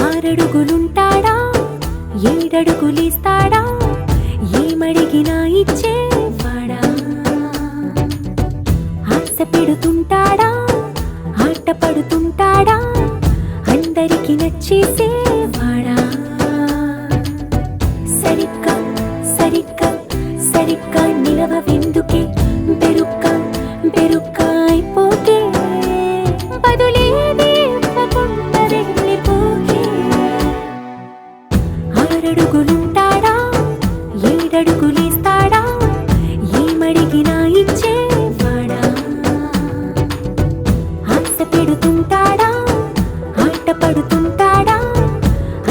ఆరడుగులుంటాడా ఏడడుగులిస్తాడా ఏమడిగినా ఇచ్చేవాడా ఆశ పెడుతుంటాడా ఆట పడుతుంటాడా అందరికి నచ్చేసేవాడా సరిగ్గా సరిగ్గా సరిగ్గా నిలవెందుకే బెరుక్క బెరుక్క అయిపోతే బదులేది ఇవ్వకుండా వెళ్ళిపోకే ఆరడుగులుంటాడా ఏడడుగులిస్తాడా ఏమడిగినా ఇచ్చేవాడా ఆశ పెడుతుంటాడా ఆట పడుతుంటాడా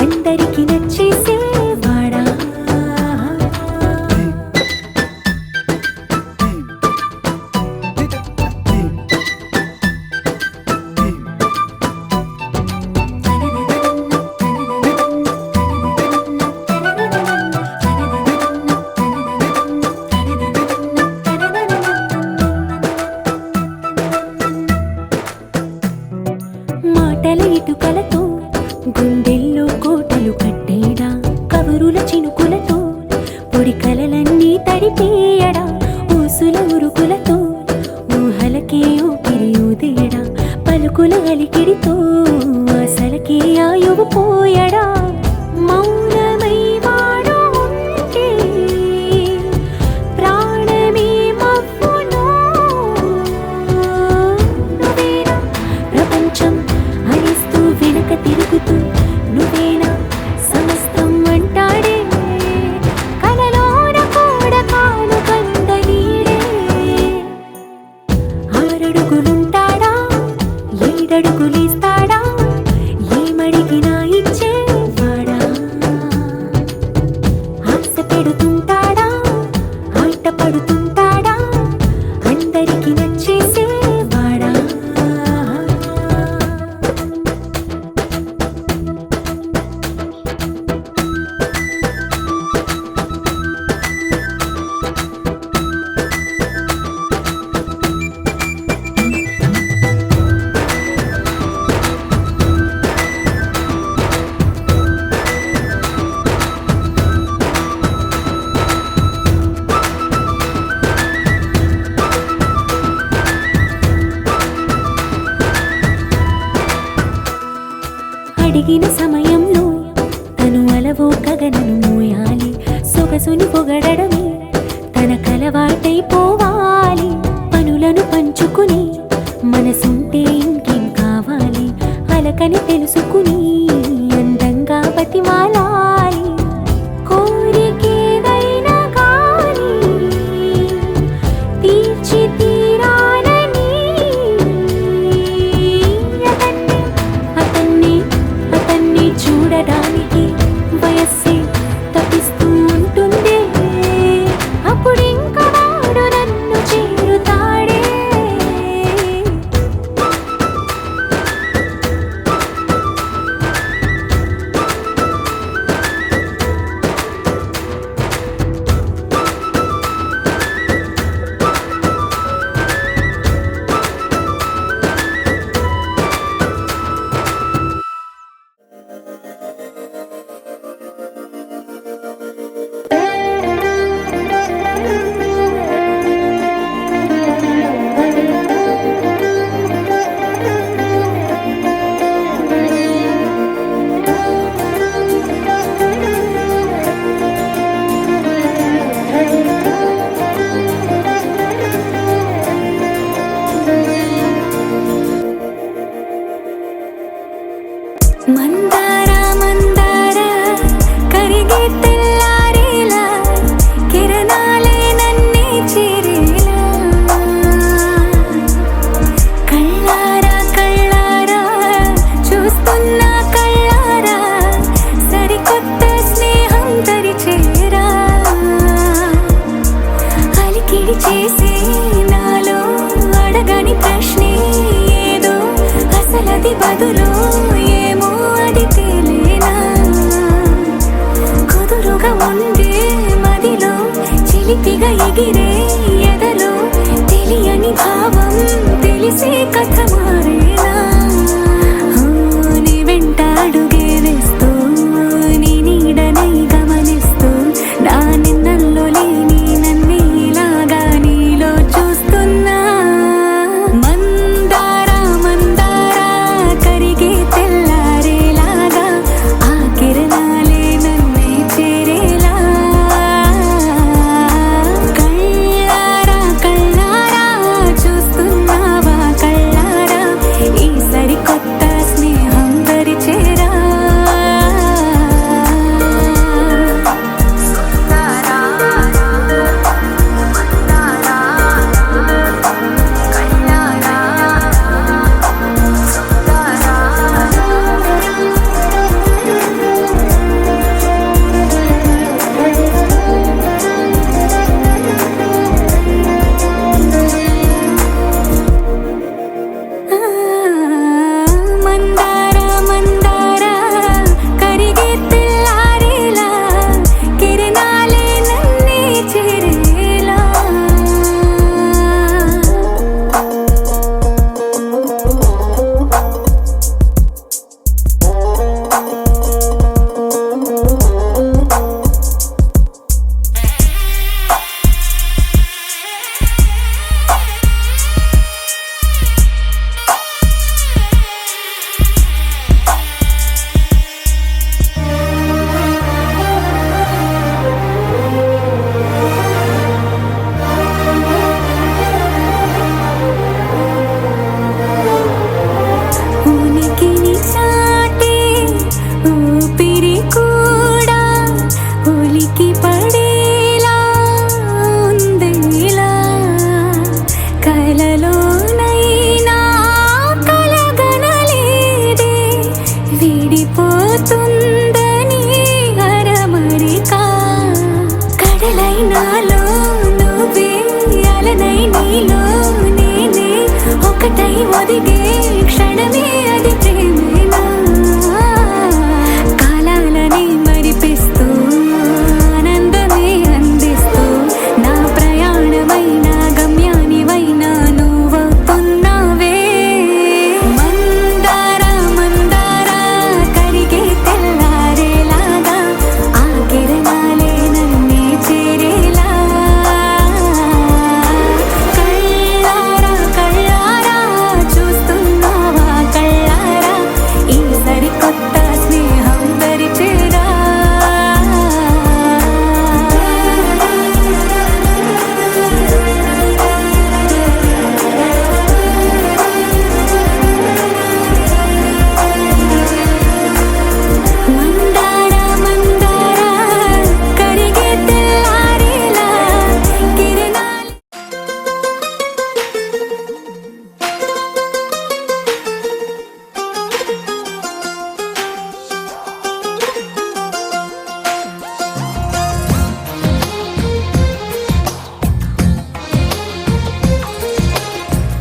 అందరికి నచ్చేసేవాడా మాటల ఇటుకలతో గుండెల్లో కోటలు కట్టేడా కబురుల చినుకులతో పొడి కలలన్నీ తడిపేయడా ఊసుల ఉరుకులతో ఊహలకే ఊపిరి ఊదేయడా పలుకుల అలికిడితో ఆశలకే ఆయువు పోయడా మౌనమై వాడు ఉంటే ప్రాణమే మవ్వునో నువ్వేనా ప్రపంచం అరిస్తూ వెనక తిరుగుతూ నువ్వేనా సమస్తం అంటాడే కలలోన కూడా కాను కందనీడే ఆరడుగులుంటాడా ఏడడుగులిస్తాడా ఏమడిగినా ఇచ్చేవాడా ఆశ పెడుతుంటాడా ఆట పడుతుంటాడా అందరికి నచ్చేసేవాడా అడిగిన సమయంలో తను అలవో గగనను మోయాలి సొగసుని పొగడమే తన కలవాటైపోవాలి పనులను పంచుకుని మనసుంటే ఇంకేం కావాలి అలకని తెలుసుకుని అందంగా బతిమాలాలి కోరికేదైనా కానీ తీర్చి తీరాలని అతన్ని అతన్ని చూడడానికి వయస్సే తప్పిస్తూ ఉంటుంది అప్పుడింక వాడు నన్ను చేరుతాడే మందార మందార కరిగే తెల్లారేలా కిరణాలే నన్నే చేరేలా కళ్ళారా కళ్ళారా చూస్తున్నా కళ్ళారా సరికొత్త స్నేహం దరిచేరా అలికిడి చేసే నాలో అడగని ప్రశ్నే ఏదో అసలది బదులు ఏమో అది తేలేనా కుదురుగా ఉండే మదిలో చిలిపిగా ఎగిరే ఎదలో తెలియని భావం తెలిసే కథ మారేనా నీ వెంట అడుగే వేస్తూ నీ నీడనై గమనిస్తూ నా నిన్నల్లో లేని నన్నే ఇలాగా నీలో చూస్తున్నా మందార మందార కరిగే తెల్లారేలాగా ఆ కిరణాలే నన్నే చేరేలా కళ్ళారా కళ్ళారా చూస్తున్నావా కళ్ళారా ఈ సరికొత్త స్నేహం దరిచేరా మందార మందార కరిగే తెల్లారేలా కిరణాలే నన్నే చేరేలా ఉనికిని చాటే ఊపిరి కూడా ఉలికి పడేలా ఉందేలా కలలోనైనా కలగనలేదే విడిపోతుందని అరమరిక కడలై నాలో నువ్వే అలనై నీలో నేనే ఒకటై ఒదిగే క్షణమే అది ప్రేమేనా కాలాలని మరిపిస్తూ ఆనందమే అందిస్తూ నా ప్రయాణమైన గమ్యానివైనా నువ్వవుతున్నావే మందార మందార కరిగే తెల్లారేలాగా ఆ కిరణాలే నన్నే చేరేలా కళ్ళారా కళ్ళారా చూస్తున్నావా కళ్ళారా ఈ సరికొత్త స్నేహం దరిచేరా మందార మందార కరిగే తెల్లారేలా కిరణాలే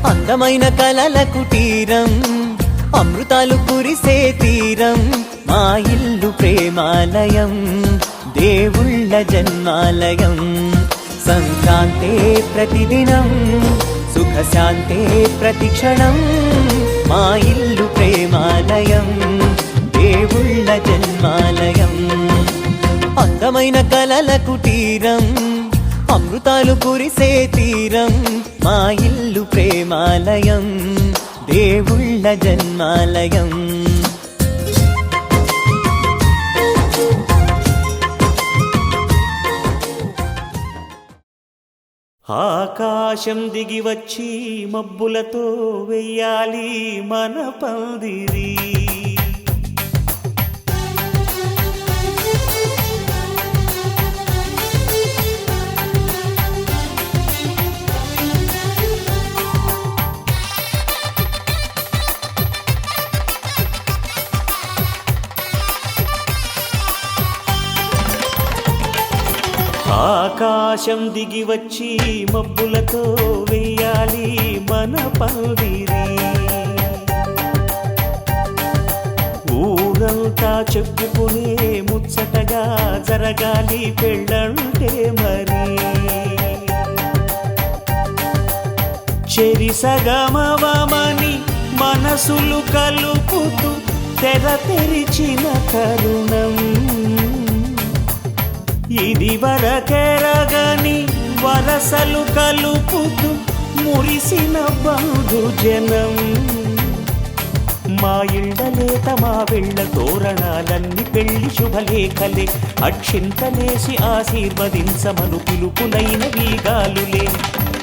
అందమైన కలల కుటీరం అమృతాలు కురిసే తీరం మా ఇల్లు ప్రేమాలయం దేవుళ్ళ జన్మాలయం సంక్రాంతే ప్రతిదినం సుఖశాంతే ప్రతిక్షణం మా ఇల్లు ప్రేమాలయం దేవుళ్ళ జన్మాలయం అందమైన కలల కుటీరం అమృతాలు కురిసే తీరం మా ఇల్లు ప్రేమాలయం దేవుళ్ళ జన్మాలయం ఆకాశం దిగి వచ్చి మబ్బులతో వెయ్యాలి మన పందిరి ఆకాశం దిగి వచ్చి మబ్బులతో వెయ్యాలి మన పందిరి. ఊరంతా చెప్పుకునే ముచ్చటగా జరగాలి పెళ్ళంటే మరి. చెరిసగమవమని మనసులు కలుపుతూ తెర తెరిచిన తరుణం. ఇది వరకెరగని వరసలు కలుపుతూ మురిసిన బంధుజనం. మా ఇళ్ళలేత మా వెళ్ళ తోరణాలన్నీ పెళ్లి శుభలేఖలే. అక్షింతలేసి ఆశీర్వదించమను పిలుపులైన వీగాలులే.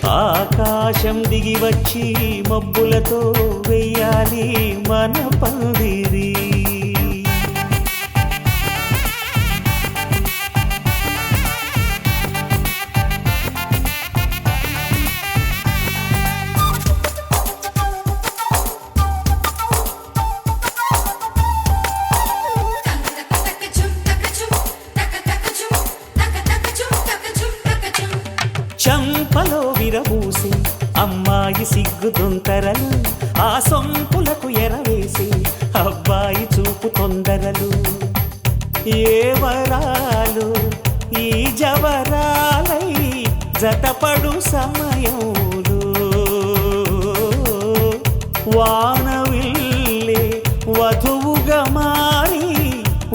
ఆకాశం దిగి వచ్చి మబ్బులతో వెయ్యాలి మన పందిరి. చంపలో విరబూసి అమ్మాయి సిగ్గు దొంతరలు. ఆ సొంపులకు ఎరవేసి అబ్బాయి చూపు తొందరలు. ఏ వరాలు ఈ జవరాలై జతపడు సమయంలో. వానవిల్లే వధువుగా మారి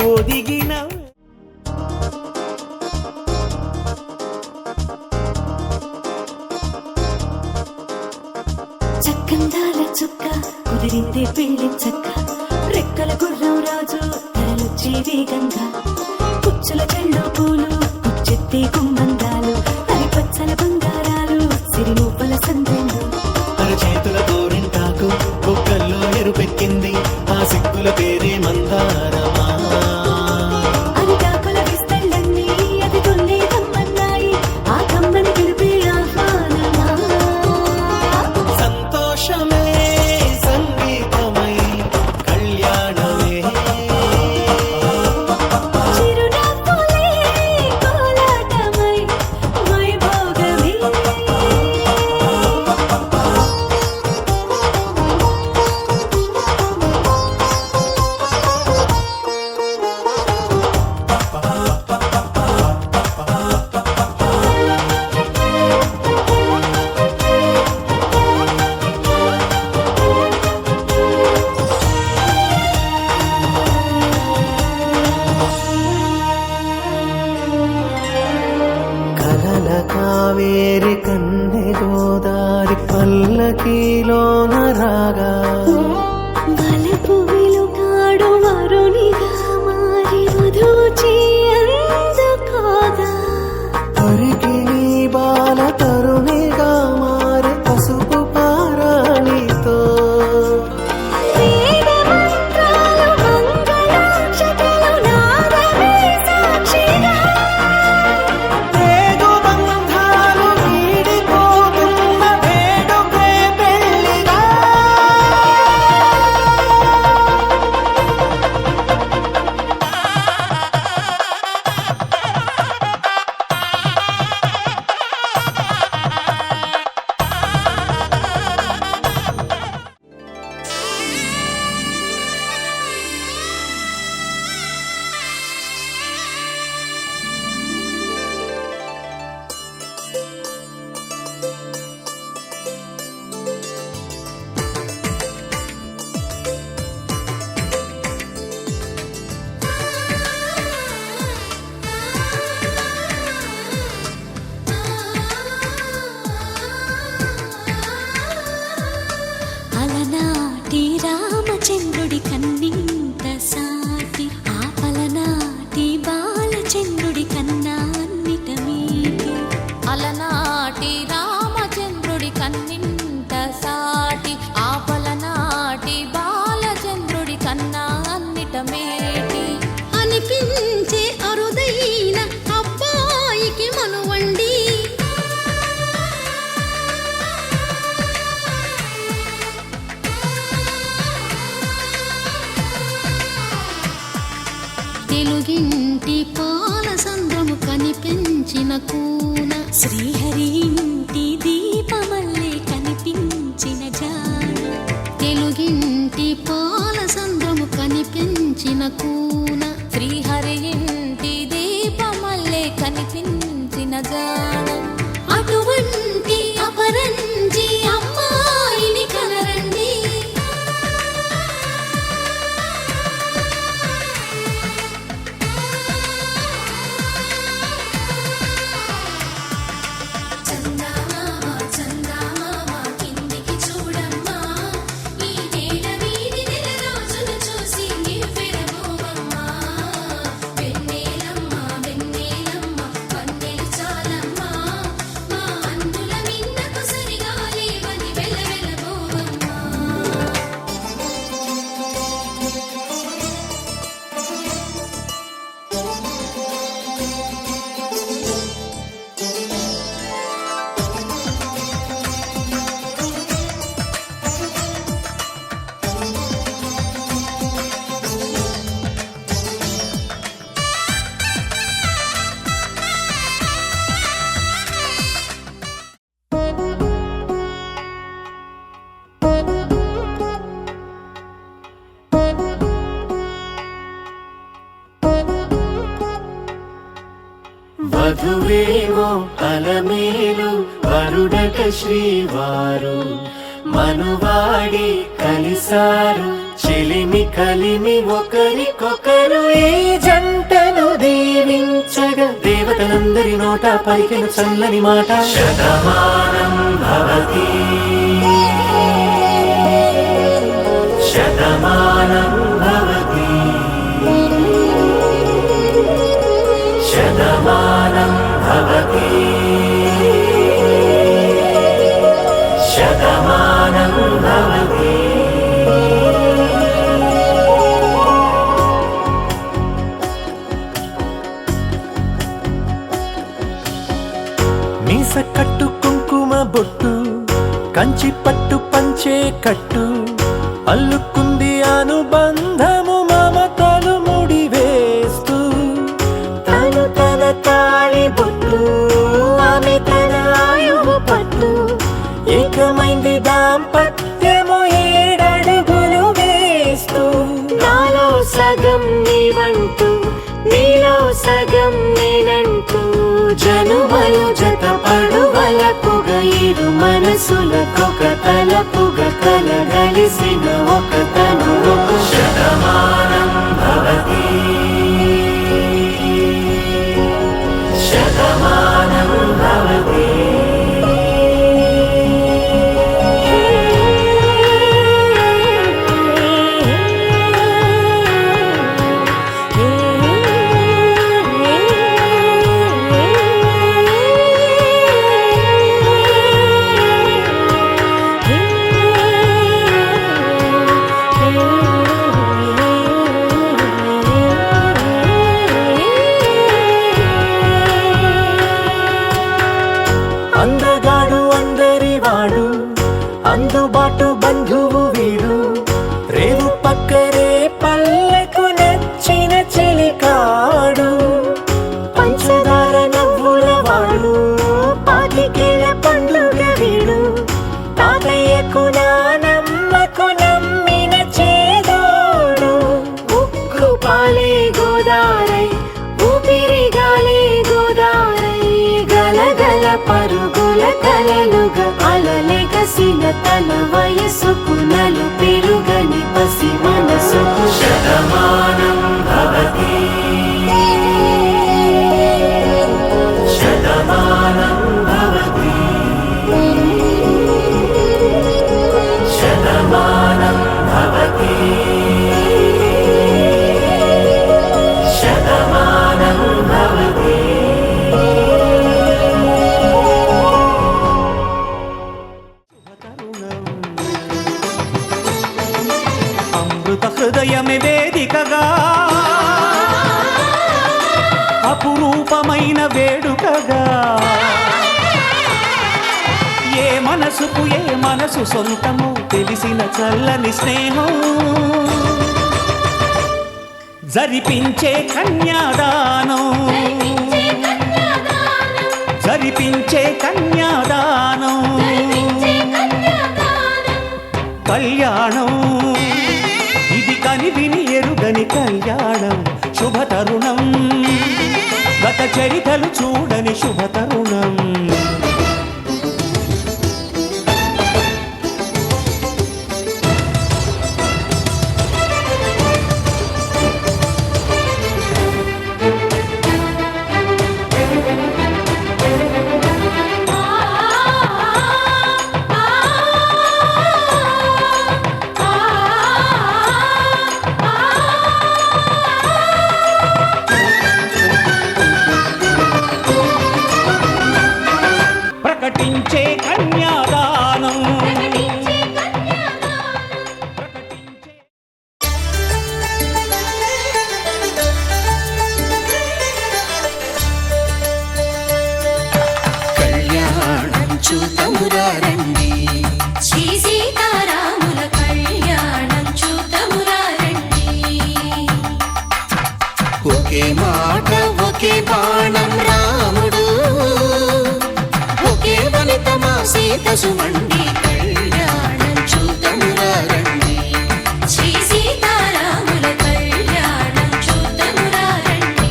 ఒదిగిన చక్కందాల చుక్క కుదిరిందే పెళ్లి చక్క. రెక్కల గుర్రం రాజు తరలొచ్చే వేగంగా. కుచ్చుల చెళ్ళు పూలు కుచ్చెత్తే కుమ్మందాలు. హరిపచ్చల బంగారాలు సిరిమూపల సందెండు. అరచేతుల గోరింటాకు బొక్కల్లో ఎరుపెక్కింది. ఆ సిగ్గుల పేరే మందారమా. అరిటాకుల విస్తళ్ళన్నీ అది కొన్నే కమ్మన్నాయి. ఆ కమ్మని పిలిపే ఆహ్వానమా. సంతోషమే సంగీతమై కళ్యాణమే. చిరునవ్వులే కోలాటమై వైభోగమే. కలల కావేరి కన్నె గోదారి పల్లకీలోన రాగా. వలపు వెలుగాడు వరునిగా మారి వధూచి అందుకోగా. తరికి నీ బాల తరుణిగా మారి పసుపు పారాణితో. వేద మంత్రాలు మంగళాక్షతలు నాదమే సాక్షిగా. వేగు బంధాలు వీడిపోతున్న వేడుకే పెళ్లిగా. అలనాటి రామచంద్రుడి కన్నింత సాటి. ఆపలనాటి బాలచంద్రుడి కన్నా అన్నిట మీటి. అలనాటి రామచంద్రుడి కన్నింత సాటి. ఆపలనాటి బాలచంద్రుడి కన్నా అన్నిట మేటి. అనిపించే అరుదైన అబ్బాయికి మనువండి. తెలుగింటి పాల సంద్రము కనిపించిన కనిపించిన కూన శ్రీహరి ఇంటి దీపమల్లే కనిపించిన జాడ తెలుగింటి పాల సంద్రము కనిపించిన కూన శ్రీహరి ఇంటి దీపమల్లే కనిపించిన జాడ అటువంటి అపరంజి అమ్మాయిని కనరండి వధువేమో అలమేలు వరుడట శ్రీవారు మనువాడి కలిసారు చెలిమి కలిమి ఒకరికొకరు ఈ జంటను దీవించగా దేవతలందరి నోట పలికిన చల్లని మాట శతమానం భవతి శతమానం భవతి శతమానం భవతి శతమానం భవతి మీస కట్టు కుంకుమ బొట్టు కంచి పట్టు పంచే కట్టు అల్లుకుంది అనుబంధము మమతలు ముడివేస్తూ తను తన తాళి బొట్టు ఆమె తన ఆయువు పట్టు ఏకమైంది దాంపత్యము 7 అడుగులు వేస్తూ నాలో సగం నీవంటూ నీలో సగం నేనంటూ జనుమలు జత పడువలపుగ ఇరు మనసులకొక తలపుగ కలగలిసిన ఒక తను శతమానం భవతి శతమానం భవతి అందగాడు అందరివాడు అందుబాటు బంధువు వీడు రేవు పక్కరే పల్లెకు నచ్చిన చెలికాడు పంచదార నవ్వుల వాడు పాతికేల పండుగ వీడు తాతయ్యకు నానమ్మకు నమ్మిన చేదోడు ఉక్కు పాలే గోదారై ఊపిరిగాలే గోదారై గలగల పరుగుల కలలుగా అలలెగసిన తన వయసుకు నలు పెరుగని పసి మనసుకు శతమానం భవతి శతమానం భవతి శతమానం భవతి శతమానం భవతి అమృత హృదయమే వేదికగా అపురూపమైన వేడుకగా ఏ మనసుకు ఏ మనసు సొంతమో తెలిసిన చల్లని స్నేహం జరిపించే కన్యాదానం జరిపించే కన్యాదానం కళ్యాణం ఇది కనివిని ఎరుగని కళ్యాణం శుభతరుణం గత చరితలు చూడని శుభతరుణం ప్రకటించే కన్యాదానం కళ్యాణం చూతమురారండి శ్రీ సీతారాముల కళ్యాణం చూతమురారండి ఒకే మాట ఒకే బాణం రాముడు ఒకే వనిత మా సీత సుమండి కళ్యాణం చూతమురారండి శ్రీ సీతారాముల కళ్యాణం చూతమురారండి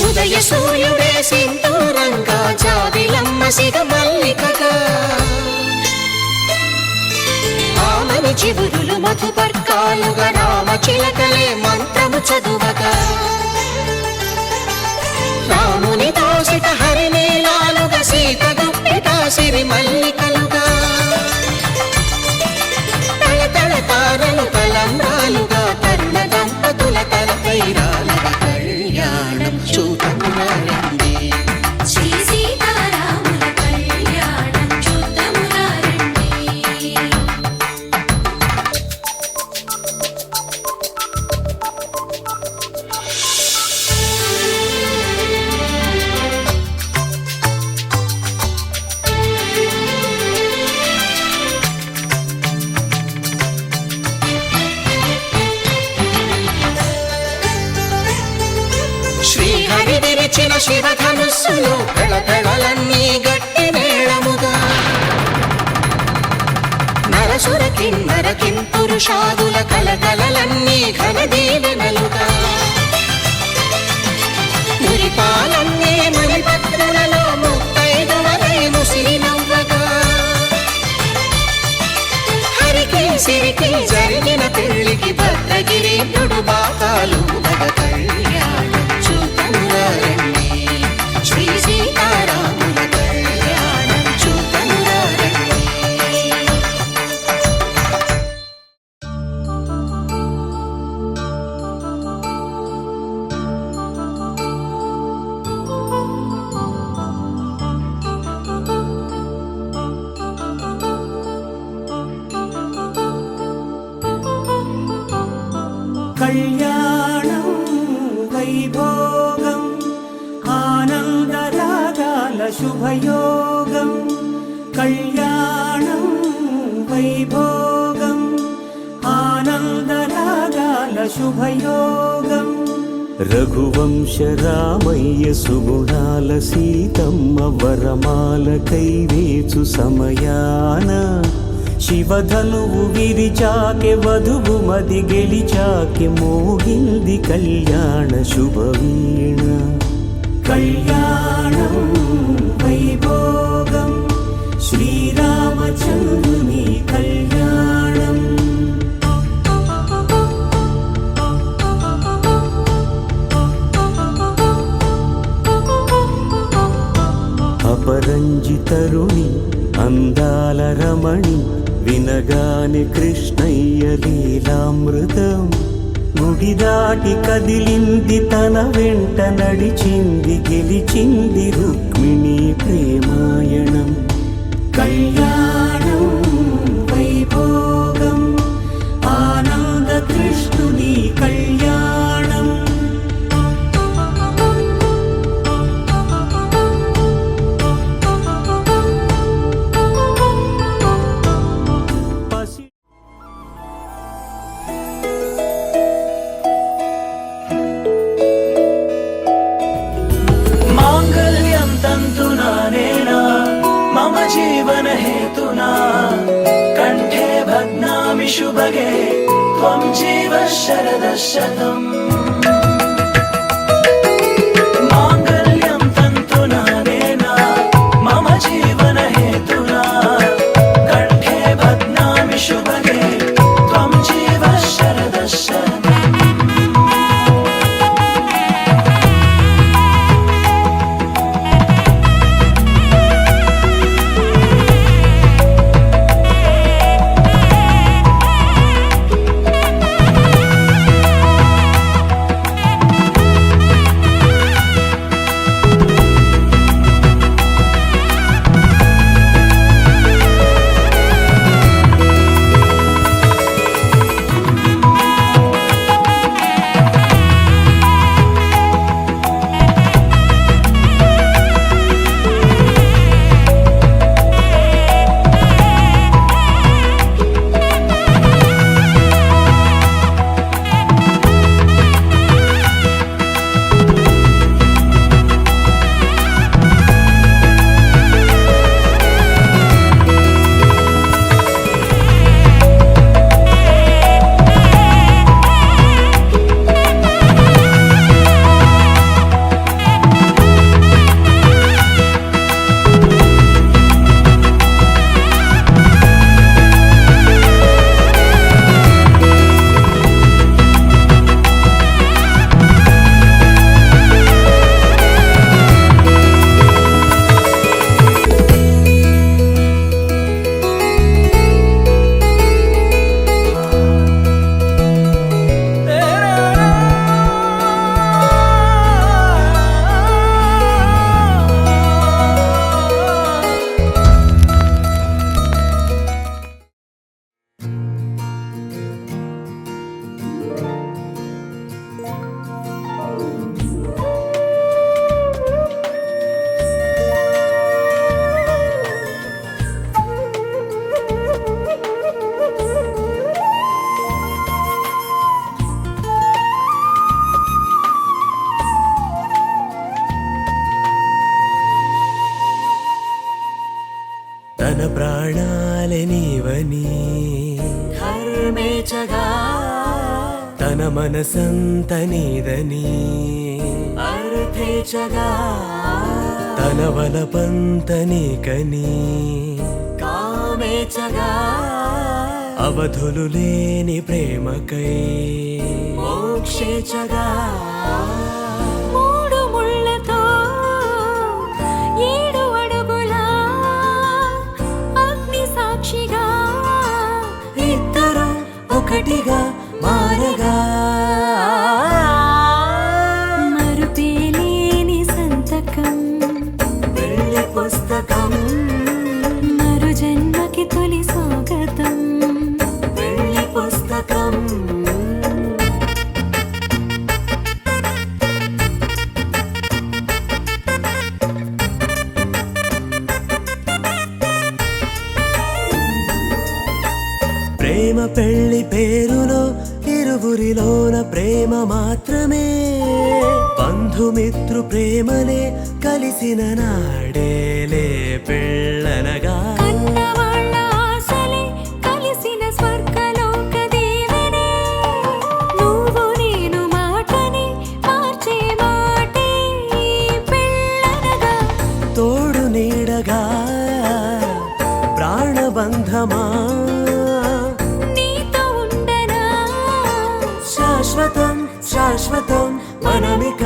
ఉదయ సూర్యుడే సింధూరంగా జాబిలమ్మ సిగ మల్లికగా ఆమని చివురులు మధుపర్కాలుగా రామ చిలకలే మంత్రము చదువగా రాముని దోసిట హరినీలాలుగా సీత గుప్పిట సిరి మల్లికలుగా తళతళ తారలు తలంబ్రాలుగా తరుణ దంపతుల తలపైరాలుగా కళ్యాణం చూతమురారండి శ్రీ సీతారాముల కళ్యాణం చూతమురారండి శ్రీహరి విరిచిన శివధనుస్సులు కళకళలన్నీ గట్టి మేళముగా నరసుర కిన్నర కింపురుషాదుల కలకలలన్నీ ఘన దీవెనలుగా మురిపాలన్నీ మణిపత్రులలో ముత్తైదువలై ముసిరి నవ్వగా హరికి సిరికి జరిగిన పెళ్లికి భద్రగిరీంద్రుడు బాకాలు మగ కళ్యాణం చూతమురారండి శ్రీ సీతారాముల కళ్యాణం చూతమురారండి కళ్యాణం వైభోగం ఆనందరాగాల శుభయోగం కళ్యాణం వైభోగం ఆనందరాగాల శుభయోగం రఘువంశ రామయ్య సుగుణాల సీతమ్మ వరమాల కైవేచు సమయాన శివధనువు విరిచాకె వధువు మది గెలిచాకె మోగింది కళ్యాణ శుభవీణ కళ్యాణం వైభోగం శ్రీరామచంద్రుని కళ్యాణం అపరంజి తరుణి అందాల రమణి వినగాని కృష్ణయ్య లీలామృతం గుడి దాటి కదిలింది తన వెంట నడిచింది గెలిచింది రుక్మిణి ప్రేమాయణం కళ్యాణం వైభోగం ఆనంద కృష్ణుని కళ్యాణం పసి माङ्गल्यं तन्तुनानेन मम जीवनहेतुना कण्ठे भग्नामि शुभगे त्वं जीव शरदः शतम् माङ्गल्यं तन्तुनानेन मम जीवनहेतुना कण्ठे भग्नामि शुभगे त्वं जीव शरदः शतम् తన ప్రాణాలే నీవని ధర్మేచగా తన మనసంత నీదని అర్థేచగా తన వలపంత నీకని కామేచగా అవధులు లేని ప్రేమకై మోక్షేచగా మూడు ముళ్ళతో 7 అడుగుల అగ్ని సాక్షిగా ఇద్దరు ఒకటిగా మారగా మరుపేలేని సంతకం పెళ్లి పుస్తకం మరు జన్మకి తొలి స్వాగతం పెళ్లి పుస్తకం ప్రేమ పెళ్లి పేరులో ఇరువురిలోన ప్రేమ మాత్రమే బంధుమిత్రు ప్రేమలే కలిసిన నాడేలే పెళ్ళనగా కన్నవాళ్ళ ఆశలే కలిసిన స్వర్గలోక దీవెనే నువ్వు నేను మాటని మార్చే మాటే పెళ్ళనగా తోడు నీడగా ప్రాణబంధమా నీతో ఉండనా శాశ్వతం శాశ్వతం మనమిక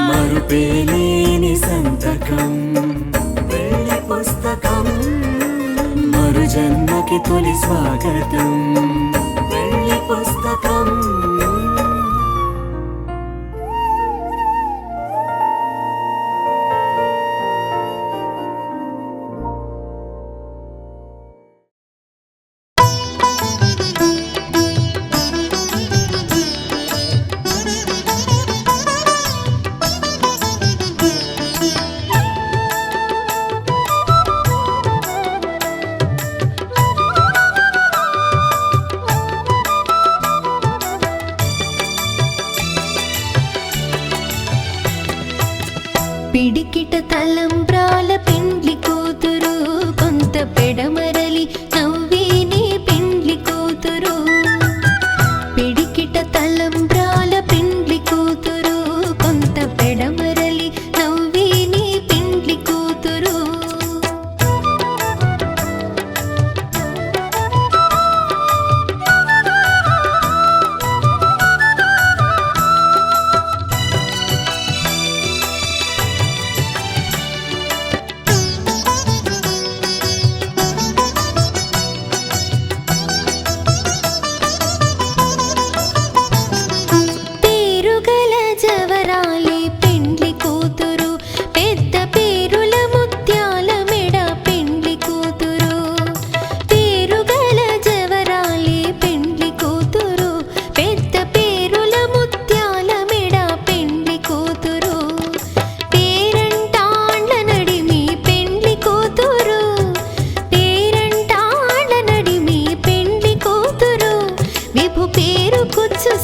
మరుపేలేని సంతకం పెళ్లి పుస్తకం మరు జన్మకి తొలి స్వాగతం వెళ్ళి పుస్తకం పిడికిట తలంబ్రాల పెండ్లి కూతురు కొంత పెడమరలి నవ్విని పెండ్లి కూతురు పిడికిట తలంబ్రాల పెండ్లి కూతురు కొంత పెడమరలి నవ్విని పెండ్లి కూతురు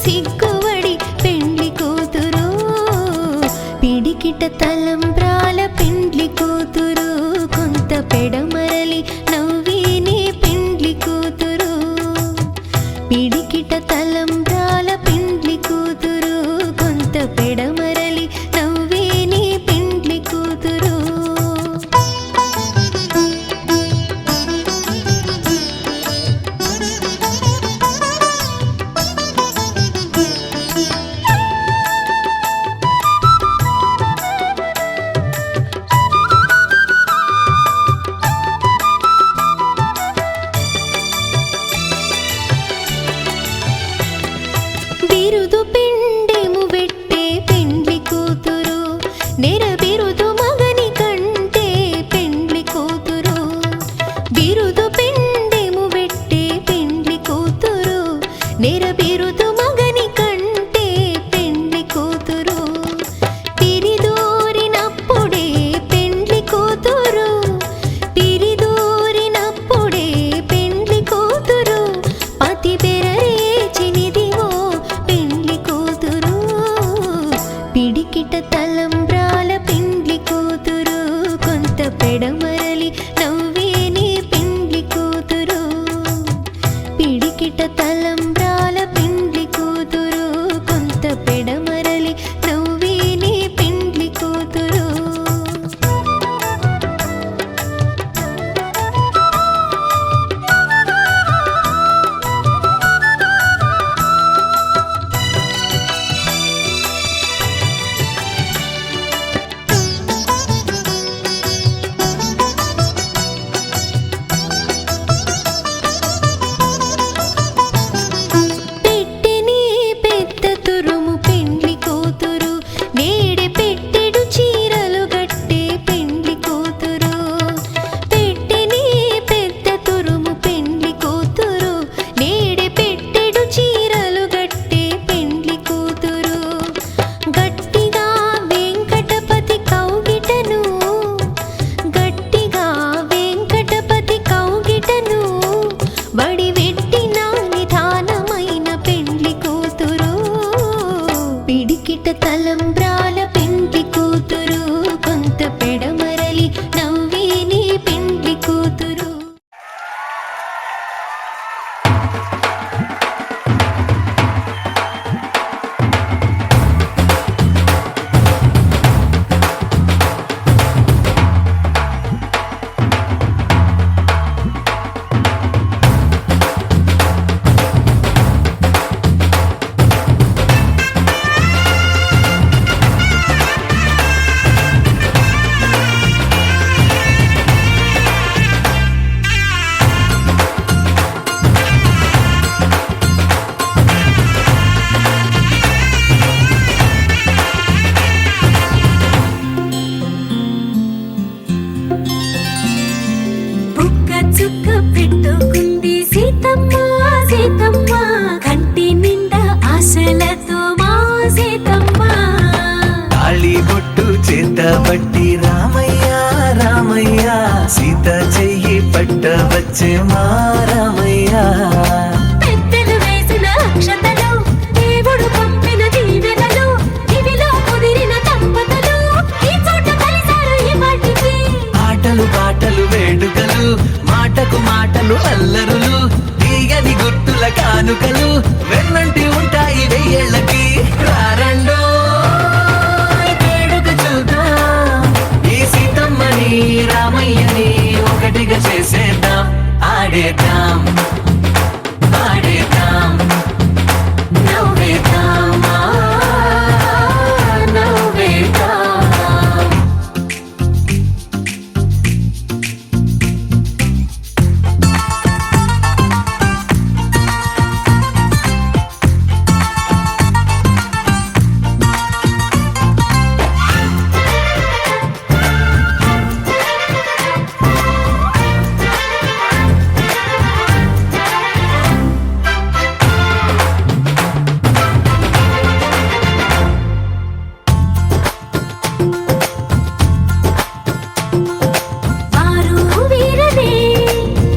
సిగ్గువడి పెండ్లి కూతురు పిడికిట తలంబ్రాల పెండ్లి కూతురు కొంత పెడమరలి నవ్విని పెండ్లి కూతురు పిడికిట తలంబ్రాల పెండ్లి కూతురు కొంత పెడమరలి నవ్విని పెండ్లి కూతురు చుక్క పెట్టుకుంది సీతమ్మ సీతమ్మ కంటి నిండా ఆశలతో మా సీతమ్మ తాళి బొట్టు చేత బట్టి రామయ్య రామయ్య సీత చెయ్యి పట్ట వచ్చే మా రామయ్య పెద్దలు వేసిన అక్షతలు దేవుడు పంపిన దీవెనలు ఇవిలో కుదిరిన దంపతులు ఈ చోట కలిసారు ఈ వాటికి ఆటలు పాటలు వేడుకలు మాటకు మాటలు అల్లరులు తీయని గుర్తుల కానుకలు వెన్నంటి ఉంటాయి వెయ్యేళ్ళకి రారండో వేడుక చూద్దాం ఈ సీతమ్మని రామయ్యని ఒకటిగా చేసేద్దాం ఆడేద్దాం ఆడేద్దాం నవ్వేద్దాం నవ్వేద్దాం వారు వీరనే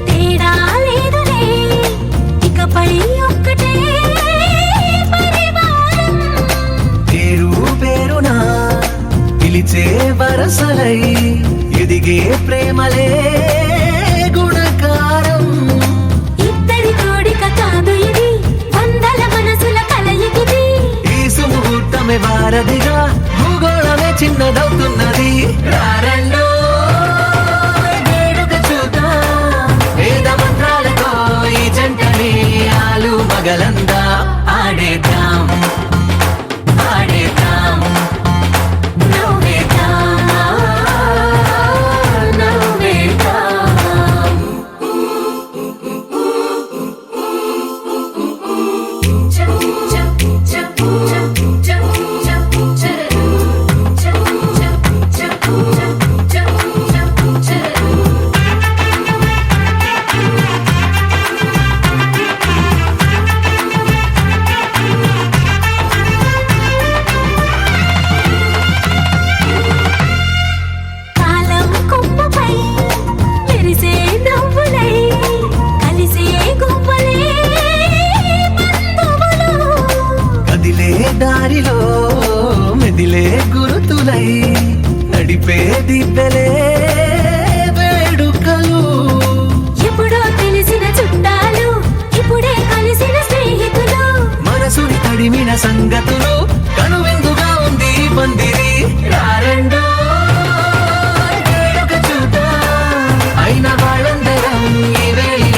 తేడా లేదులే ఇకపై ఒక్కటే పరివారం పేరు పేరునా పిలిచే వరసలై ఎదిగే ప్రేమలే గుణకారం ఇద్దరి కోడిక కాదు ఇది వందల మనసుల కలయికిది ఈ సుముహూర్తమే వారధిగా భూగోళమే చిన్నదవుతున్నది రారండో వేడుక చూద్దాం వేద మంత్రాలతో ఈ జంటని ఆలు మగలందా ఆడేద్దాం ఆడేద్దాం నవ్వేద్దాం నవ్వేద్దాం కాలం కొమ్మపై మెరిసే నవ్వులై కలిసే గువ్వలే బంధువులు కదిలే దారిలో మెదిలే గురుతులై నడిపే దిబ్బెలే వేడుకలు ఎప్పుడో తెలిసిన చుట్టాలు ఇప్పుడే కలిసిన స్నేహితులు మనసుని తడిమిన సంగతులు కనువిందుగా ఉంది ఈ పందిరి రారండో వేడుక చూద్దాం అయిన వాళ్ళందరం ఈ వేళ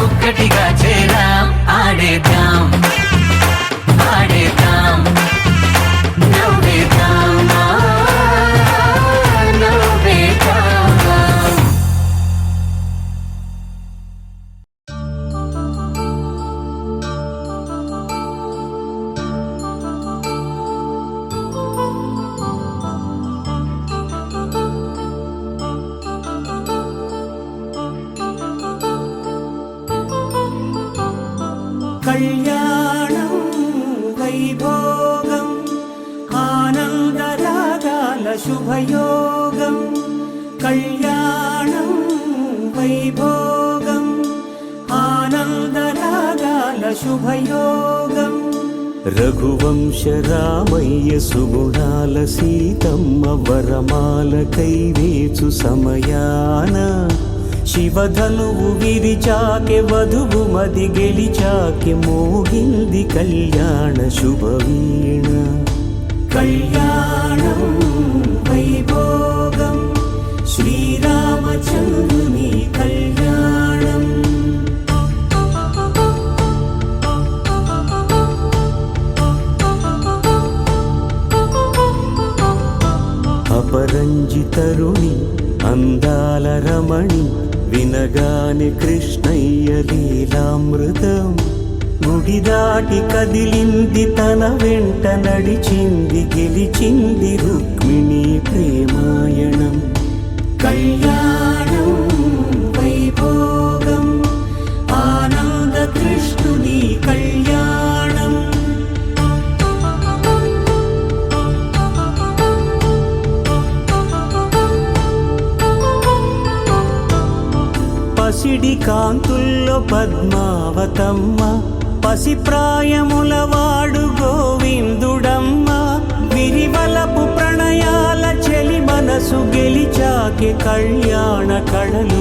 ఒక్కటిగా చేరాం ఆడేద్దాం ఆడేద్దాం నవ్వేద్దాం నవ్వేద్దాం కళ్యాణం వైభోగం ఆనందరాగాల శుభయోగం కళ్యాణం వైభోగం ఆనందరాగాల శుభయోగం రఘువంశ రామయ్య సుగుణాల సీతమ్మ వరమాల కైవేచు సమయాన శివధనువు విరిచాకె వధువు మది గెలిచాకె మోగింది కళ్యాణ శుభవీణ కళ్యాణం వైభోగం శ్రీరామచంద్రుని కళ్యాణం అపరంజి తరుణి అందాల రమణి వినగాని కృష్ణయ్య లీలామృతం గుడి దాటి కదిలింది తన వెంట నడిచింది గెలిచింది రుక్మిణి ప్రేమాయణం కళ్యాణం వైభోగం పసిడి కాంతుల్లో పద్మావతమ్మ పసిప్రాయముల వాడు గోవిందుడమ్మ విరివలపు ప్రణయాల చెలి మనసు గెలిచాకే కళ్యాణ కళలులికినాడమ్మ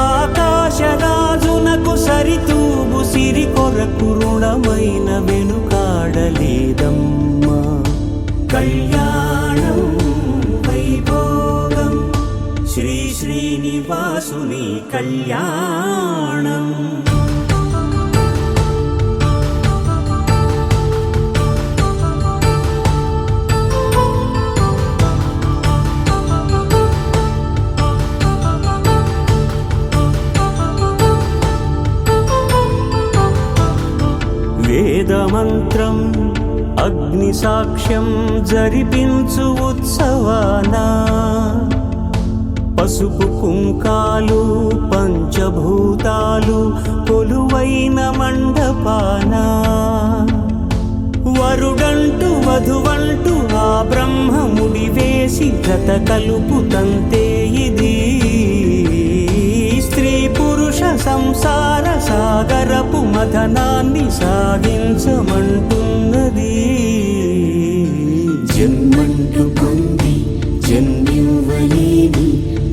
ఆకాశరాజునకు సరితూగు సిరి కొరకు రుణమైన వెనుకాడలేదమ్మా కళ్యాణం వైభోగం శ్రీ శ్రీనివాసుని కళ్యాణం వేదమంత్రం అగ్ని సాక్ష్యం జరిపించు ఉత్సవానా పసుపు కుంకాలు పంచభూతాలు కొలువైన మండపానా వరుడంటూ వధువంటూ ఆ బ్రహ్మముడి వేసి జత కలుపుతంతే ఇది స్త్రీ పురుష సంసార సాగరపు మథనాన్ని సాగించమంటున్నది జన్మంటూ పొంది జన్మివ్వలేని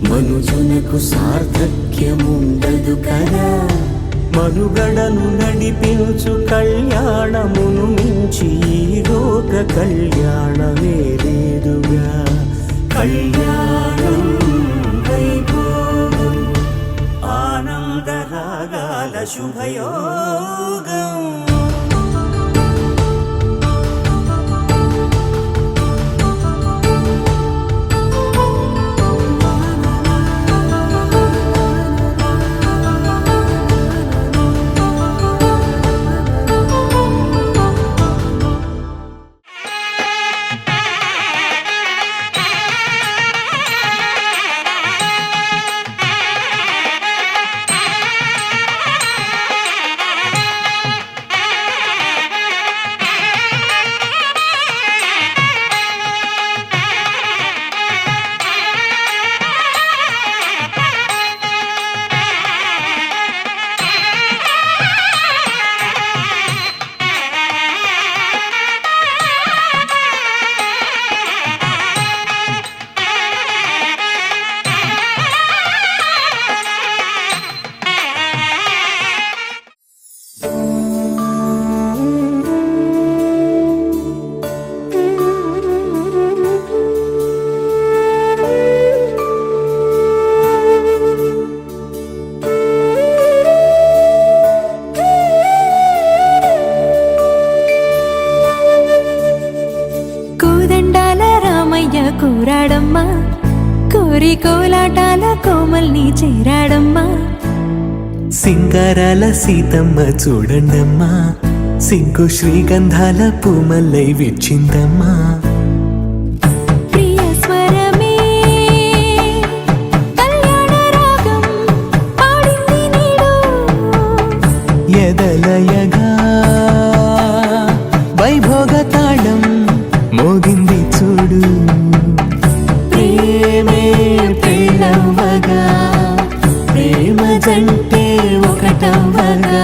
మనుజునకు సార్థక్యముండదు కదా మనుగడను నడిపించు కళ్యాణమును మించి ఈ లోక కళ్యాణమే లేదుగా కళ్యాణం వైభోగం ఆనందరాగాల శుభయోగం కూరాడమ్మా కోరి కోలాటాల కోమల్ని చేరాడమ్మా సింగారాల సీతమ్మ చూడండమ్మా సింకు శ్రీగంధాల పూమల్లై విచ్చిందమ్మా ప్రియ స్వరమే కళ్యాణ రాగం పాడింది నీడు ఎదలయగా వైభోగ తాళం మోగింది చూడు ప్రేమే పెళ్ళవ్వగా ప్రేమ జంటే ఒకటవ్వగా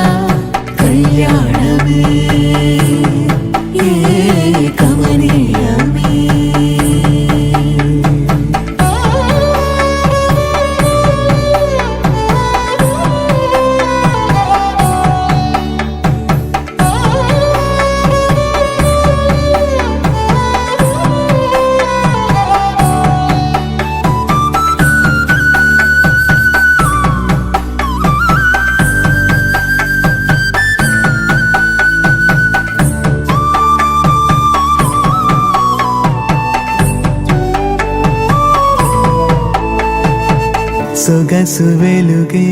కళ్యాణమే కమనీయమే సొగసు వెలుగే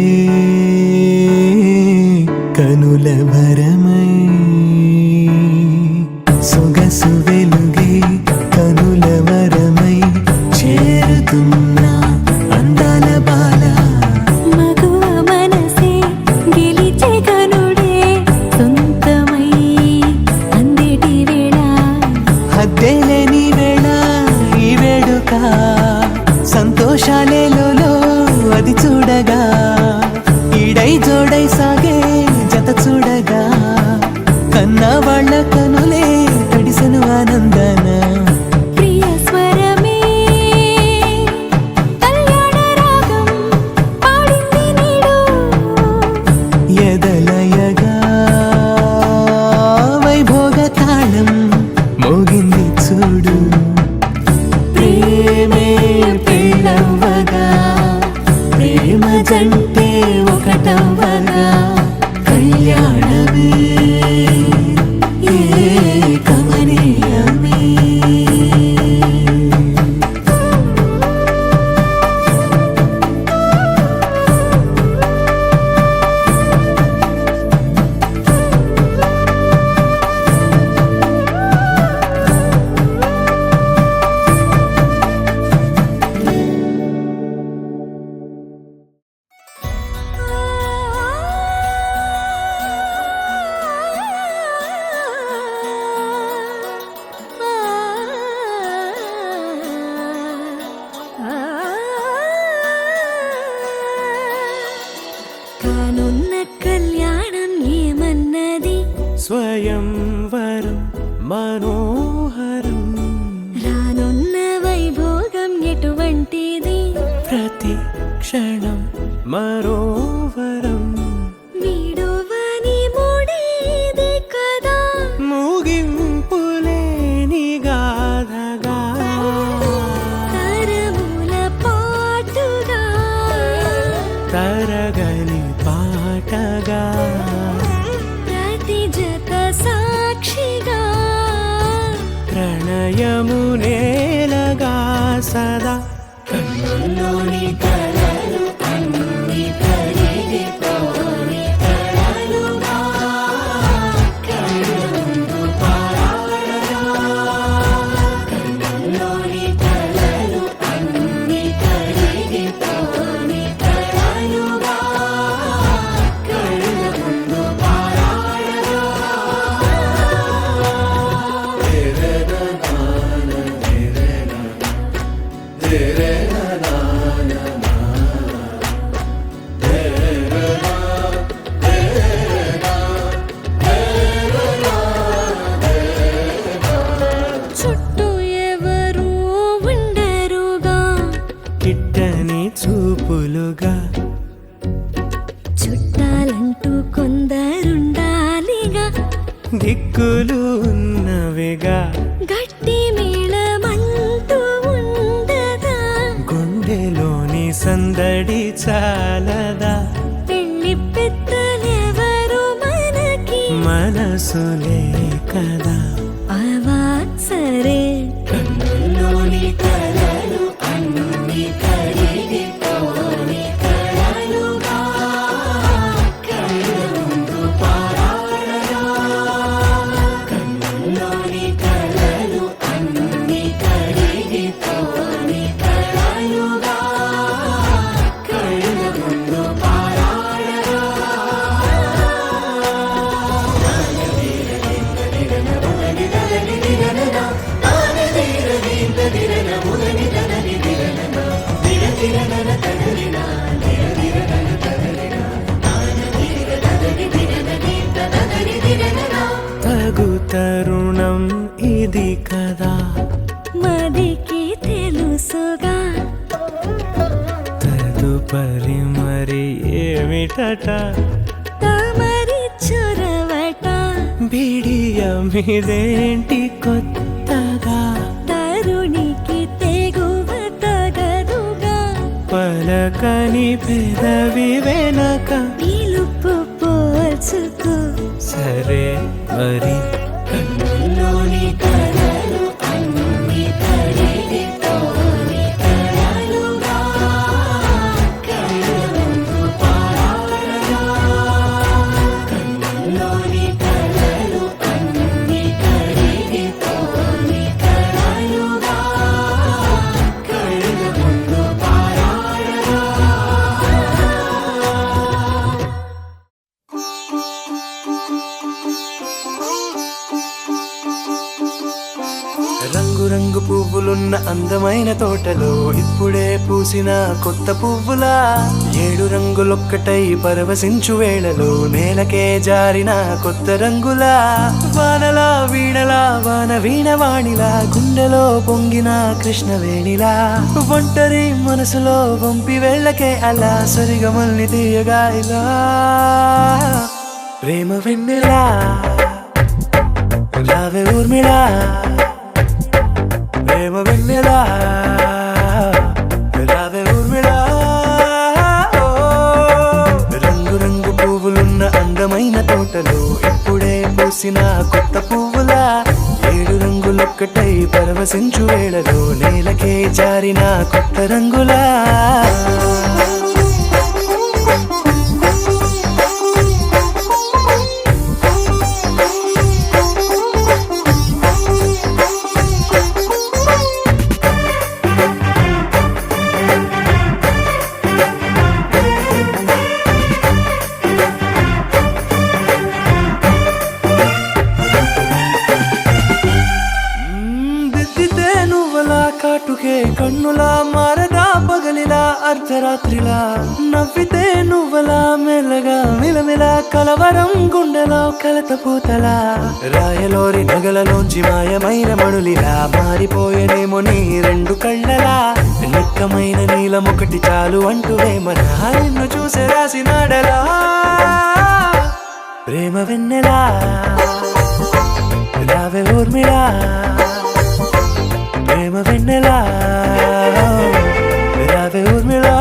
కనుల భరమై సొగసు వెలుగే కనుల వరమై చేరుతున్నా అందాల బాల మగువ మనసే గెలిచే కనుడే సొంతమై అందేటి వేళ హద్దేలేని వేళ ఈ వేడుక సంతోషాలేలో ఇది చూడగా ఈడై జోడై సాగే జత చూడగా కన్నా వాళ్ళ కనులే తడిసెను ఆనందన ప్రియ స్వరమే కళ్యాణ రాగం పాడింది నీడు ఎదలయగా వైభోగ తాళం మోగింది చూడు ప్రేమే పెళ్ళవ్వగా ప్రేమ జంటే ఒకటవ్వగా కళ్యాణమే కమనీయమే కానున్న కళ్యాణం ఏమన్నది స్వయంవరం మనోహరం రానున్న వైభోగం ఎటువంటిది ప్రతి క్షణం మరోవరం వీడువని ముడిది కదా ముగింపులేని గాథగా తరముల పాటుగా తరగని పాటగా ప్రతి జత సాక్షిగా ప్రణయము నేలగా సదా కన్నుల్లోని కలలు అన్ని కరిగిపోని కలలుగా కళ్ళముందు పారాడగా కన్నుల్లోని కలలు అన్ని కరిగిపోని కలలుగా కళ్ళముందు పారాడగా చుట్టూ ఎవరు ఉండరుగా కిట్టని చూపులుగా చుట్టాలంటూ కొందరుండాలిగా దిక్కులు ఉన్నవిగా గట్టి మేళమంటూ ఉండదా గుండెలోని సందడి చాలదా పెళ్లి పెద్దలెవరు మనకి మనసులే కదా అవా సరే కన్నుల్లోని కలలు అన్ని కరిగిపోని కలలుగా కళ్ళముందు పారాడగా కన్నుల్లోని కలలు అన్ని కరిగిపోని కలలుగా కళ్ళముందు పారాడగా తగు తరుణం ఇది కదా మదికి తెలుసుగా తదుపరి మరి ఏమిటట తమరి చొరవట బిడియమిదేంటి కొత్తగా తరుణికి తెగువ తగదుగా పలకని పెదవి వెనక పిలుపు పోల్చుకో సరే మరి కన్నుల్లోని కలలు అన్ని కరిగిపోని కలలుగా కళ్ళముందు పారాడగా కన్నుల్లోని కలలు అన్ని కరిగిపోని కలలుగా కళ్ళముందు పారాడగా అందమైన తోటలో ఇప్పుడే పూసిన కొత్త పువ్వులా 7 రంగులొక్కటై పరవశించు వేళలో నేలకే జారిన కొత్త రంగులా వానలా వీణలా వాన వీణవాణిలా గుండెలో పొంగిన కృష్ణవేణిలా ఒంటరి మనసులో వంపి వెళ్ళకే అలా సరిగమల్ని తీయగా ఇలా ప్రేమ వెన్నెలా రావే ఊర్మిళా ప్రేమ వెన్నెలా రావే ఊర్మిళా రంగు రంగు పువ్వులున్న అందమైన తోటలో ఇప్పుడే పూసిన కొత్త పువ్వులా 7 రంగులొక్కటై పరవశించు వేళలో నేలకే జారిన కొత్త రంగులా కాటుకే కన్నులా మారదా పగలిలా అర్ధరాత్రిలా నవ్వితే నువ్వలా మెల్లగా మిలమిలా కలవరం గుండెలో కలత పూతలా రాయలోరి నగలలోంచి మాయమైన మణులిలా మారిపోయేనేమో నీ 2 కళ్ళలా నిక్కమైన నీలం ఒకటి చాలు అంటూ వేమన నిన్ను చూసే రాసినాడలా ప్రేమ వెన్నెలా రావే ఊర్మిళా ప్రేమ వెన్నెలా రావే ఊర్మిళా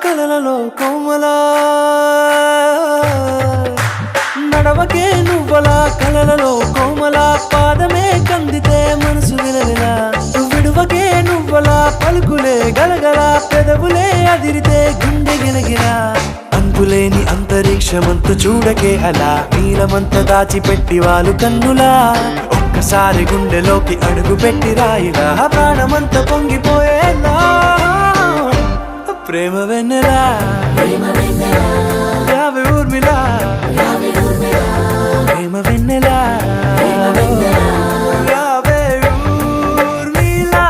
కలలలో కోమలా నడవకే నువ్వలా కలలలో కోమలా పాదమే కందితే మనసు విలవిలా విడువకే నువ్వలా పలుకులే గలగల పెదవులే అదిరితే గుండె గిలగిలా అంతులేని అంతరిక్షమంతు చూడకే అలా నీలమంత దాచిపెట్టి వాళ్ళు కన్నులా ఒక్కసారి గుండెలోకి అడుగు పెట్టి రాయిలా ప్రాణమంత పొంగిపోయేలా ప్రేమ వెన్నెలా రావే ఊర్మిళా ప్రేమ వెన్నెలా రావే ఊర్మిళా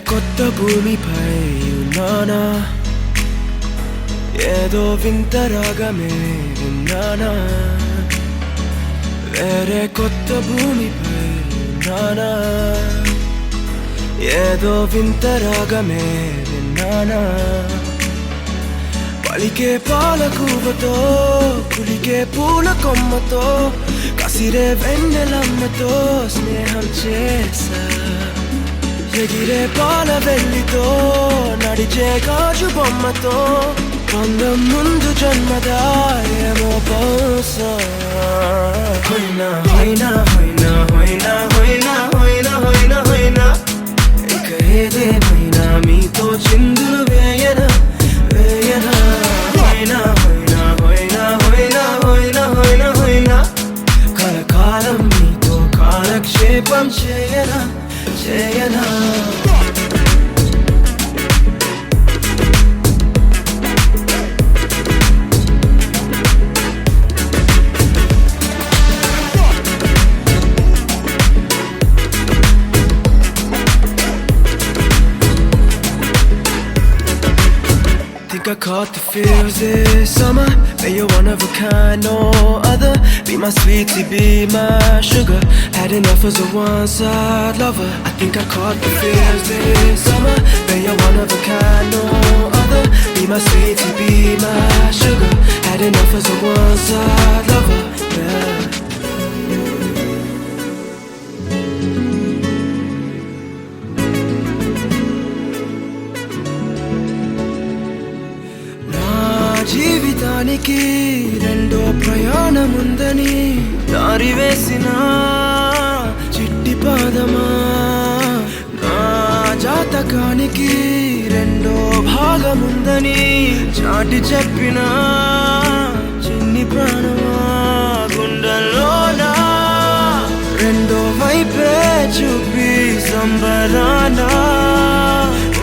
కొత్త భూమిపై ఉన్నానా ఏదో వింత రాగమే విన్నానా వేరే కొత్త భూమిపై ఉన్నానా ఏదో వింత రాగమే విన్నానా పలికే పాల కూవతో కులికే పూల కొమ్మతో కసిరే వెన్నెలమ్మతో స్నేహం చేసా ఎగిరే పాల వెల్లితో నడిచే గాజు బొమ్మతో అందం ముందు జన్మదా ఏమో బహుశా హోయినా హోయినా హోయినా హోయినా హోయినా హోయినా హోయినా హోయినా ఇక ఏదేమైనా మీతో చిందులు వేయనా వేయనా హోయినా హోయినా హోయినా హోయినా హోయినా హోయినా హోయినా కలకాలం మీతో కాలక్షేపం చేయనా చేయనా తిక I caught the feels this summer. But you're one of a kind, no other. Be my sweetie, be my sugar. Had enough as a one-side lover. I think I caught the feels this summer. But you're one of a kind, no other. Be my sweetie, be my sugar. Had enough as a one-side lover. Yeah. జీవితానికి రెండో ప్రయాణముందని దారి వేసిన చిట్టి పాదమా నా జాతకానికి రెండో భాగముందని చాటి చెప్పిన చిన్ని ప్రాణమా గుండెల్లోనా రెండో వైపే చూపి సంబరానా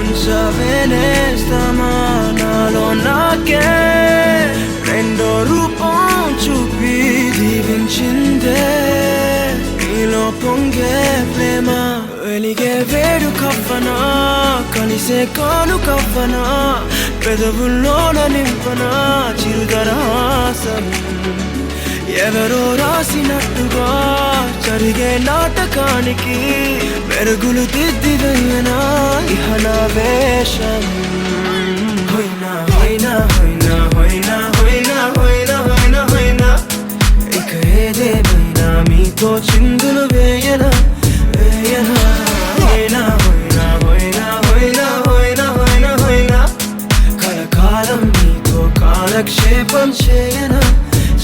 ఉంచవేనేస్తామా నాలో నాకే రెండో రూపం చూపి దీవించిందే నీలో పొంగే ప్రేమ వెలిగే వేడు కవ్వనా కలిసే కాను కవ్వనా పెదవుల్లోన నింపనా చిరుదరాసం ఎవరో రాసినట్టుగా జరిగే నాటకానికి మెరుగులు దిద్దిదయ్యనా ఇహ నా వేషం హోయినా హోయినా హోయినా హోయినా హోయినా హోయినా హోయినా హోయినా ఇక ఏదేమైనా మీతో చిందులు వేయనా వేయనా హోయినా హోయినా హోయినా హోయినా హోయినా హోయినా హోయినా కలకాలం మీతో కాలక్షేపం చేయనా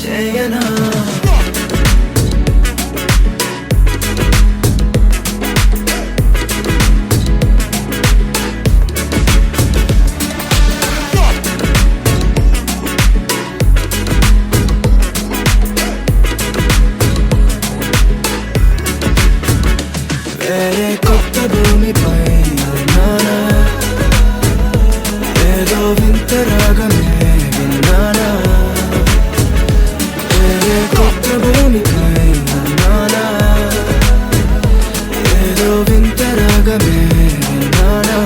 చేయనా వేరే కొత్త భూమిపై నానా ఏదో వింత రాగమే విన్నానా వేరే కొత్త భూమిపై నానా ఏదో వింత రాగమే విన్నానా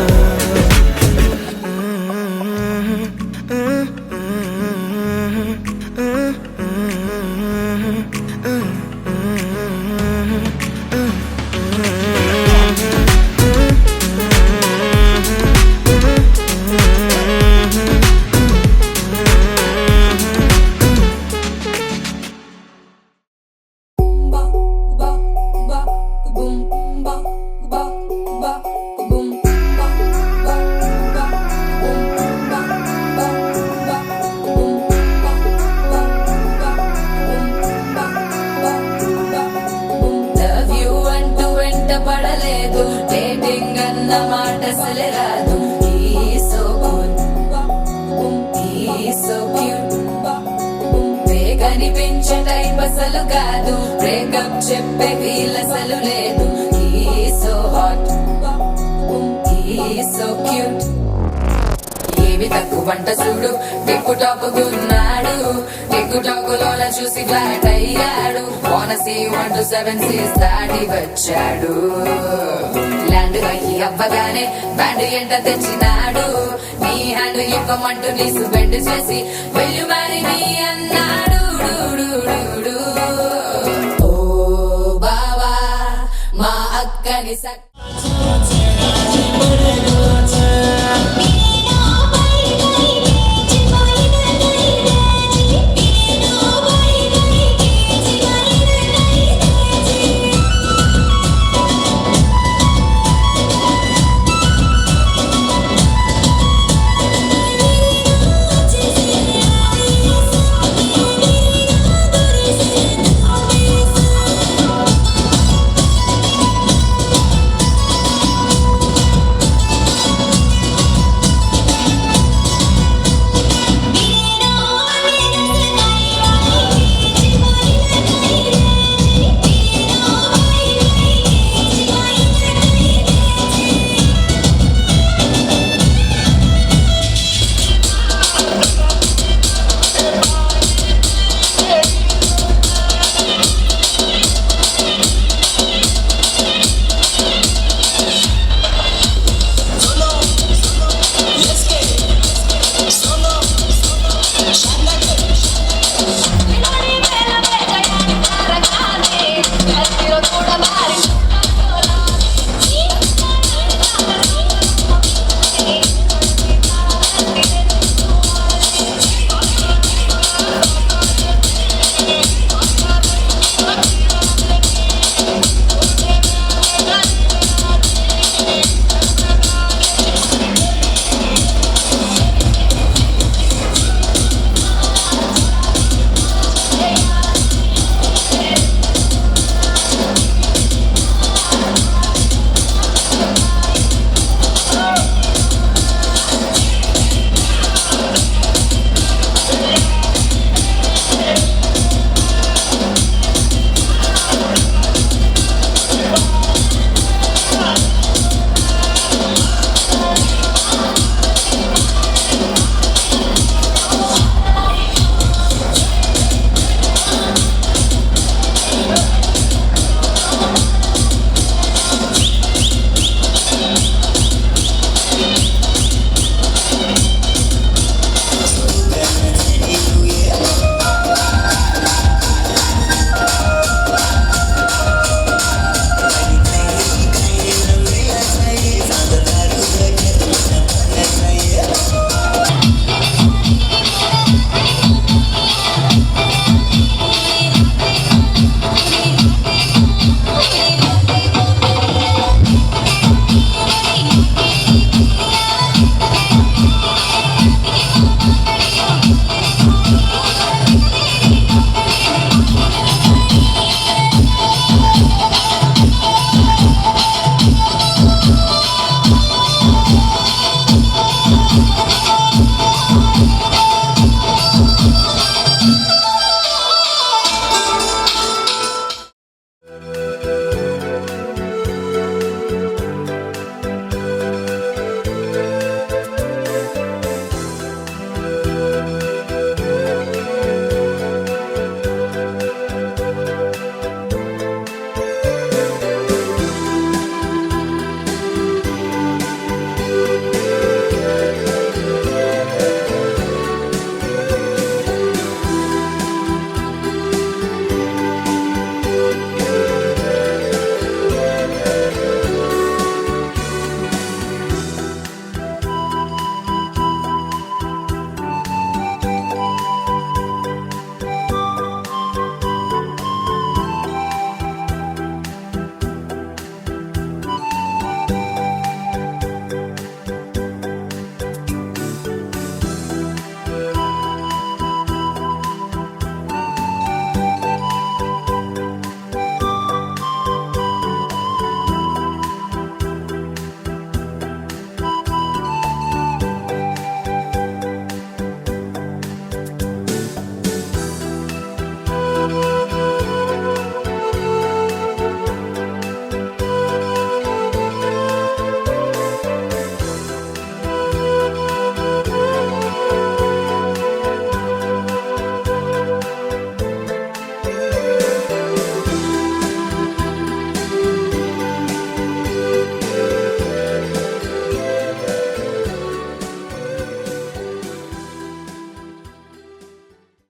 Love you అంటూ వెంట పడలేదు డేటింగ్ అన్న మాట అసలే రాదు He's so good He's so cute కనిపించే టైప్ అసలు కాదు బ్రేకప్ చెప్పే వీల్ అసలు లేదు He's so hot He's so cute ఏవి తక్కువ వంట చూడు టిక్కు టాక్ గున్నాడు టిక్కు టాక్ లోన చూసి ఫ్లాట్ అయ్యాడు బోనసీ 1 to 7 సీస్ దాటి వచ్చాడు ల్యాండ్ అయ్యి అవ్వగానే బ్యాండ్ ఎంట తెచ్చినాడు నీ హ్యాండ్ ఇవ్వమంటూ నీ సుబెండ్ చేసి వెళ్ళు మరి నీ అన్నాడు ఓ బావా మా అక్కని